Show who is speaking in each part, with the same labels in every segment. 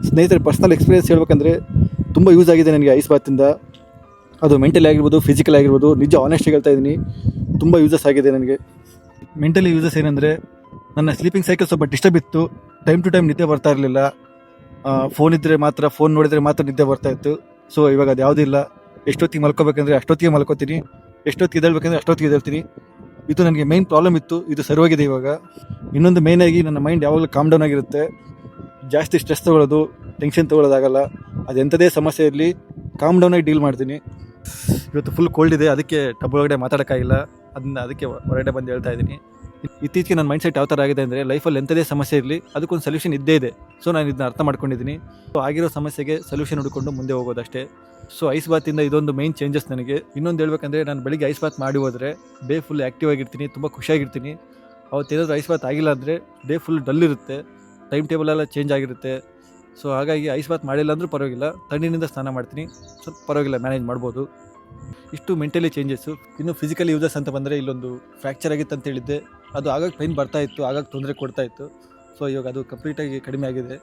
Speaker 1: ಸ್ನೇಹಿತರೆ, personal experience ಹೇಳ್ಬೇಕಂದ್ರೆ ತುಂಬ ಯೂಸ್ ಆಗಿದೆ ನನಗೆ ಐಸ್ ಬಾತಿಂದ. ಅದು ಮೆಂಟಲಿ ಆಗಿರ್ಬೋದು, ಫಿಸಿಕಲ್ ಆಗಿರ್ಬೋದು. ನಿಜ ಆನೆಸ್ಟಾಗಿ ಹೇಳ್ತಾ ಇದ್ದೀನಿ, ತುಂಬ ಯೂಸಸ್ ಆಗಿದೆ ನನಗೆ. ಮೆಂಟಲಿ ಯೂಸಸ್ ಏನಂದರೆ, ನನ್ನ ಸ್ಲೀಪಿಂಗ್ ಸೈಕಲ್ ಸ್ವಲ್ಪ ಡಿಸ್ಟರ್ಬ್ ಇತ್ತು. ಟೈಮ್ ಟು ಟೈಮ್ ನಿದ್ದೆ ಬರ್ತಾ ಇರಲಿಲ್ಲ. ಫೋನ್ ನೋಡಿದರೆ ಮಾತ್ರ ನಿದ್ದೆ ಬರ್ತಾ ಇತ್ತು. ಸೊ ಇವಾಗ ಅದು ಯಾವುದೂ ಇಲ್ಲ. ಎಷ್ಟೊತ್ತಿಗೆ ಮಲ್ಕೋಬೇಕಂದ್ರೆ ಅಷ್ಟೊತ್ತಿಗೆ ಮಲ್ಕೋತೀನಿ, ಎಷ್ಟೊತ್ತಿಗೆ ಎದ್ದೇಳ್ಬೇಕಂದ್ರೆ ಅಷ್ಟೊತ್ತಿಗೆ ಎದ್ದೇಳ್ತೀನಿ. ಇದು ನನಗೆ ಮೇನ್ ಪ್ರಾಬ್ಲಮ್ ಇತ್ತು, ಇದು ಸರಿಯಾಗಿದೆ ಇವಾಗ. ಇನ್ನೊಂದು ಮೇಯ್ನಾಗಿ ನನ್ನ ಮೈಂಡ್ ಯಾವಾಗಲೂ ಕಾಮ್ ಡೌನ್ ಆಗಿರುತ್ತೆ. ಜಾಸ್ತಿ ಸ್ಟ್ರೆಸ್ ತೊಗೊಳ್ಳೋದು, ಟೆನ್ಷನ್ ತೊಗೊಳ್ಳೋದಾಗಲ್ಲ. ಅದೆಂಥದೇ ಸಮಸ್ಯೆ ಇರಲಿ, ಕಾಮ್ ಡೌನಾಗಿ ಡೀಲ್ ಮಾಡ್ತೀನಿ. ಇವತ್ತು ಫುಲ್ ಕೋಲ್ಡ್ ಇದೆ, ಅದಕ್ಕೆ ಟಬ್ ಒಳಗಡೆ ಮಾತಾಡೋಕ್ಕಾಗಿಲ್ಲ. ಅದಕ್ಕೆ ಹೊರಗಡೆ ಬಂದು ಹೇಳ್ತಾ ಇದ್ದೀನಿ. ಇತ್ತೀಚೆಗೆ ನನ್ನ ಮೈಂಡ್ಸೆಟ್ ಯಾವ ಥರ ಆಗಿದೆ ಅಂದರೆ, ಲೈಫಲ್ಲಿ ಎಂಥದೇ ಸಮಸ್ಯೆ ಇರಲಿ ಅದಕ್ಕೊಂದು ಸೊಲ್ಯೂಷನ್ ಇದ್ದೇ ಇದೆ. ಸೊ ನಾನು ಇದನ್ನ ಅರ್ಥ ಮಾಡ್ಕೊಂಡಿದ್ದೀನಿ. ಸೊ ಆಗಿರೋ ಸಮಸ್ಯೆಗೆ ಸೊಲ್ಯೂಷನ್ ಹುಡ್ಕೊಂಡು ಮುಂದೆ ಹೋಗೋದಷ್ಟೇ. ಸೊ ಐಸ್ ಬಾತಿಂದ ಇದೊಂದು ಮೇನ್ ಚೇಂಜಸ್ ನನಗೆ. ಇನ್ನೊಂದು ಹೇಳ್ಬೇಕಂದ್ರೆ, ನಾನು ಬೆಳಿಗ್ಗೆ ಐಸ್ ಬಾತ್ ಮಾಡಿ ಹೋದರೆ ಡೇ ಫುಲ್ ಆ್ಯಕ್ಟಿವ್ ಆಗಿರ್ತೀನಿ, ತುಂಬ ಖುಷಿಯಾಗಿರ್ತೀನಿ. ಅವತ್ತು ಏನಾದರೂ ಐಸ್ ಬಾತ್ ಆಗಿಲ್ಲ ಅಂದರೆ ಡೇ ಫುಲ್ ಡಲ್ ಇರುತ್ತೆ, ಟೈಮ್ ಟೇಬಲೆಲ್ಲ ಚೇಂಜ್ ಆಗಿರುತ್ತೆ. ಸೊ ಹಾಗಾಗಿ ಐಸ್ ಬಾತ್ ಮಾಡಿಲ್ಲ ಅಂದರೂ ಪರವಾಗಿಲ್ಲ, ತಣ್ಣೀರಿನಿಂದ ಸ್ನಾನ ಮಾಡ್ತೀನಿ, ಸ್ವಲ್ಪ ಪರವಾಗಿಲ್ಲ, ಮ್ಯಾನೇಜ್ ಮಾಡ್ಬೋದು. ಇಷ್ಟು ಮೆಂಟಲಿ ಚೇಂಜಸ್ಸು. ಇನ್ನು ಫಿಸಿಕಲ್ ಯೂಸಸ್ ಅಂತ ಬಂದರೆ, ಇಲ್ಲೊಂದು ಫ್ರ್ಯಾಕ್ಚರ್ ಆಗಿತ್ತು ಅಂತ ಹೇಳಿದ್ದೆ. ಅದು ಆಗಾಗ ಪೈನ್ ಬರ್ತಾಯಿತ್ತು, ಆಗಾಗ ತೊಂದರೆ ಕೊಡ್ತಾಯಿತ್ತು. ಸೊ ಇವಾಗ ಅದು ಕಂಪ್ಲೀಟಾಗಿ ಕಡಿಮೆ ಆಗಿದೆ.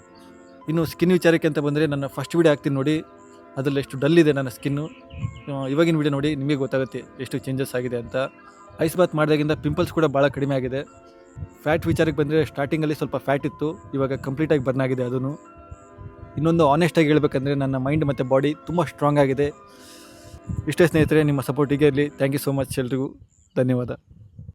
Speaker 1: ಇನ್ನು ಸ್ಕಿನ್ ವಿಚಾರಕ್ಕೆ ಅಂತ ಬಂದರೆ, ನನ್ನ ಫಸ್ಟ್ ವೀಡಿಯೋ ಹಾಕ್ತೀನಿ ನೋಡಿ, ಅದರಲ್ಲಿ ಎಷ್ಟು ಡಲ್ ಇದೆ ನನ್ನ ಸ್ಕಿನ್ನು. ಇವಾಗಿನ ವೀಡಿಯೋ ನೋಡಿ ನಿಮಗೆ ಗೊತ್ತಾಗುತ್ತೆ ಎಷ್ಟು ಚೇಂಜಸ್ ಆಗಿದೆ ಅಂತ. ಐಸ್ ಬಾತ್ ಮಾಡಿದಾಗಿಂದ ಪಿಂಪಲ್ಸ್ ಕೂಡ ಭಾಳ ಕಡಿಮೆ ಆಗಿದೆ. ಫ್ಯಾಟ್ ವಿಚಾರಕ್ಕೆ ಬಂದರೆ, ಸ್ಟಾರ್ಟಿಂಗಲ್ಲಿ ಸ್ವಲ್ಪ ಫ್ಯಾಟ್ ಇತ್ತು, ಇವಾಗ ಕಂಪ್ಲೀಟಾಗಿ ಬರ್ನ್ ಆಗಿದೆ ಅದೂ. ಇನ್ನೊಂದು ಆನೆಸ್ಟಾಗಿ ಹೇಳ್ಬೇಕಂದ್ರೆ, ನನ್ನ ಮೈಂಡ್ ಮತ್ತು ಬಾಡಿ ತುಂಬ ಸ್ಟ್ರಾಂಗ್ ಆಗಿದೆ. ಇಷ್ಟೇ ಸ್ನೇಹಿತರೆ, ನಿಮ್ಮ ಸಪೋರ್ಟ್ ಹೀಗೆ ಇರಲಿ. ಥ್ಯಾಂಕ್ ಯು ಸೋ ಮಚ್ ಎಲ್ರಿಗೂ. ಧನ್ಯವಾದ.